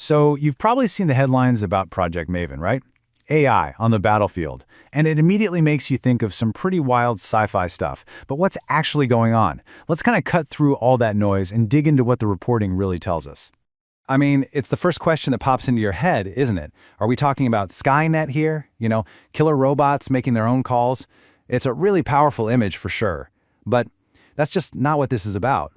So you've probably seen the headlines about Project Maven, right? AI on the battlefield, and it immediately makes you think of some pretty wild sci-fi stuff. But what's actually going on? Let's kind of cut through all that noise and dig into what the reporting really tells us. I mean, it's the first question that pops into your head, isn't it? Are we talking about Skynet here? Killer robots making their own calls? It's a really powerful image for sure. But that's just not what this is about.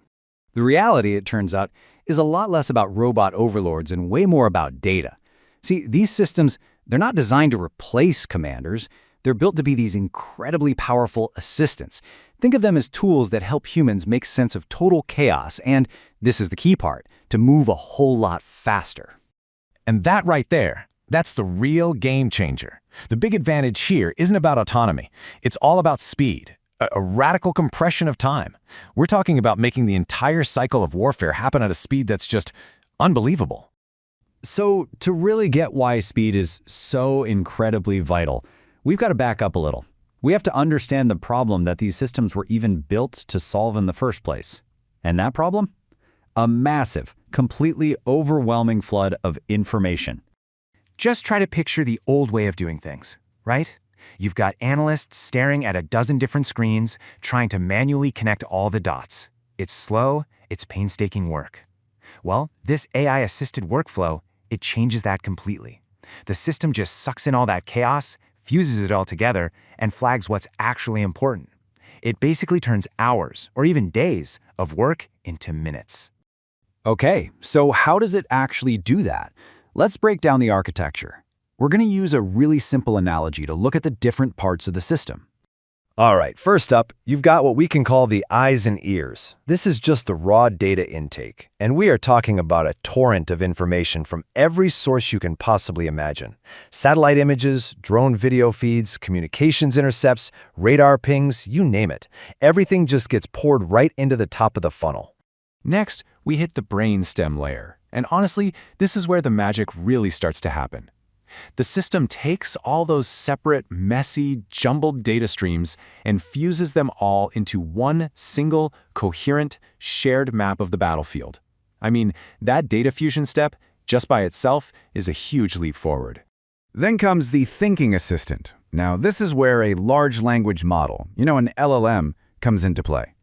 The reality, it turns out, is a lot less about robot overlords and way more about data. See, these systems, they're not designed to replace commanders. They're built to be these incredibly powerful assistants. Think of them as tools that help humans make sense of total chaos and, this is the key part, to move a whole lot faster. And that right there, that's the real game changer. The big advantage here isn't about autonomy. It's all about speed, a radical compression of time. We're talking about making the entire cycle of warfare happen at a speed that's just unbelievable. So, to really get why speed is so incredibly vital, we've got to back up a little. We have to understand the problem that these systems were even built to solve in the first place. And that problem? A massive, completely overwhelming flood of information. Just try to picture the old way of doing things, right? You've got analysts staring at a dozen different screens, trying to manually connect all the dots. It's slow, it's painstaking work. Well, this AI-assisted workflow, it changes that completely. The system just sucks in all that chaos, fuses it all together, and flags what's actually important. It basically turns hours, or even days, of work into minutes. Okay, so how does it actually do that? Let's break down the architecture. We're going to use a really simple analogy to look at the different parts of the system. All right, first up, you've got what we can call the eyes and ears. This is just the raw data intake, and we are talking about a torrent of information from every source you can possibly imagine. Satellite images, drone video feeds, communications intercepts, radar pings, you name it. Everything just gets poured right into the top of the funnel. Next, we hit the brainstem layer, and honestly, this is where the magic really starts to happen. The system takes all those separate, messy, jumbled data streams and fuses them all into one single, coherent, shared map of the battlefield. I mean, that data fusion step, just by itself, is a huge leap forward. Then comes the thinking assistant. Now, this is where a large language model, an LLM, comes into play.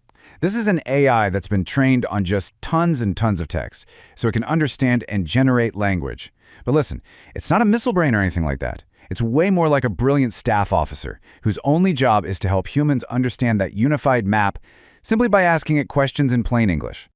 This is an AI that's been trained on just tons and tons of text, so it can understand and generate language. But listen, it's not a missile brain or anything like that. It's way more like a brilliant staff officer whose only job is to help humans understand that unified map simply by asking it questions in plain English.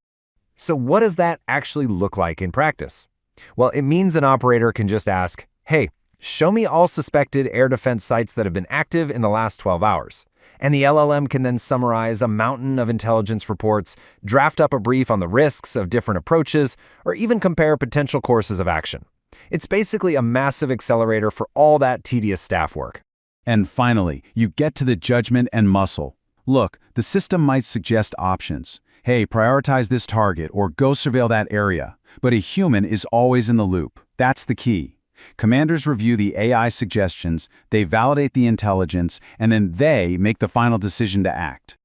So what does that actually look like in practice? Well, it means an operator can just ask, hey, show me all suspected air defense sites that have been active in the last 12 hours. And the LLM can then summarize a mountain of intelligence reports, draft up a brief on the risks of different approaches, or even compare potential courses of action. It's basically a massive accelerator for all that tedious staff work. And finally, you get to the judgment and muscle. Look, the system might suggest options. Hey, prioritize this target or go surveil that area. But a human is always in the loop. That's the key. Commanders review the AI suggestions, they validate the intelligence, and then they make the final decision to act.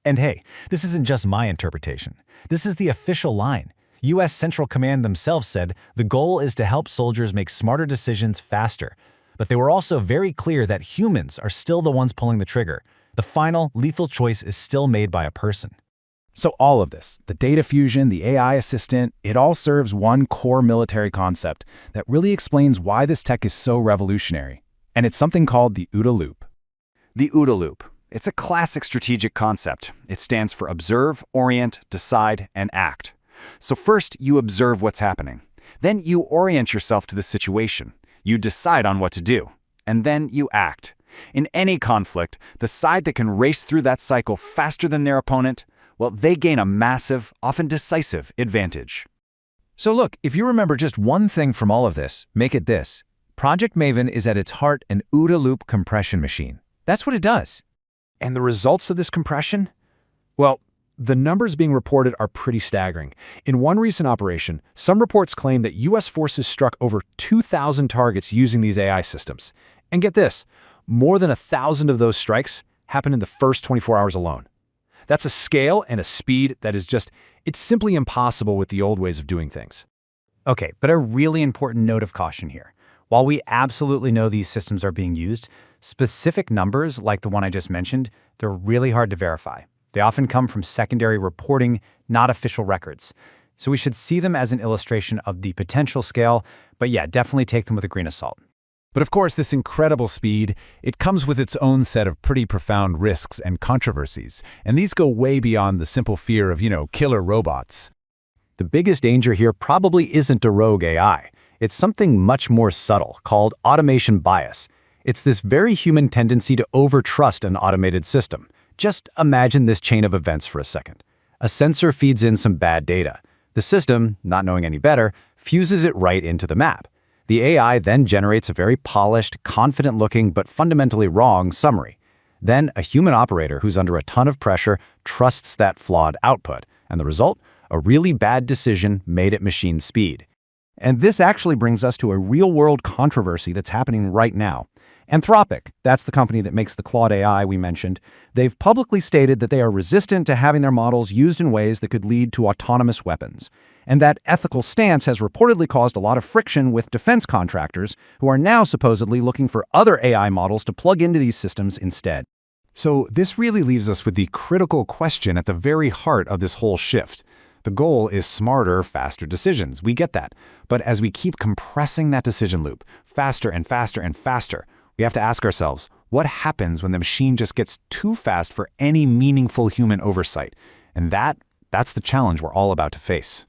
And hey, this isn't just my interpretation. This is the official line. U.S. Central Command themselves said the goal is to help soldiers make smarter decisions faster. But they were also very clear that humans are still the ones pulling the trigger. The final, lethal choice is still made by a person. So all of this, the data fusion, the AI assistant, it all serves one core military concept that really explains why this tech is so revolutionary. And it's something called the OODA loop. The OODA loop. It's a classic strategic concept. It stands for observe, orient, decide, and act. So first, you observe what's happening. Then you orient yourself to the situation. You decide on what to do. And then you act. In any conflict, the side that can race through that cycle faster than their opponent, well, they gain a massive, often decisive advantage. So look, if you remember just one thing from all of this, make it this. Project Maven is at its heart an OODA loop compression machine. That's what it does. And the results of this compression? Well, the numbers being reported are pretty staggering. In one recent operation, some reports claim that U.S. forces struck over 2,000 targets using these AI systems. And get this, more than 1,000 of those strikes happened in the first 24 hours alone. That's a scale and a speed that is it's simply impossible with the old ways of doing things. Okay, but a really important note of caution here. While we absolutely know these systems are being used, specific numbers like the one I just mentioned, they're really hard to verify. They often come from secondary reporting, not official records. So we should see them as an illustration of the potential scale, but yeah, definitely take them with a grain of salt. But of course, this incredible speed, it comes with its own set of pretty profound risks and controversies, and these go way beyond the simple fear of, killer robots. The biggest danger here probably isn't a rogue AI. It's something much more subtle, called automation bias. It's this very human tendency to overtrust an automated system. Just imagine this chain of events for a second. A sensor feeds in some bad data. The system, not knowing any better, fuses it right into the map. The AI then generates a very polished, confident-looking, but fundamentally wrong summary. Then a human operator who's under a ton of pressure trusts that flawed output, and the result? A really bad decision made at machine speed. And this actually brings us to a real-world controversy that's happening right now. Anthropic, that's the company that makes the Claude AI we mentioned, they've publicly stated that they are resistant to having their models used in ways that could lead to autonomous weapons. And that ethical stance has reportedly caused a lot of friction with defense contractors who are now supposedly looking for other AI models to plug into these systems instead. So this really leaves us with the critical question at the very heart of this whole shift. The goal is smarter, faster decisions. We get that. But as we keep compressing that decision loop, faster and faster and faster, we have to ask ourselves, what happens when the machine just gets too fast for any meaningful human oversight? And that's the challenge we're all about to face.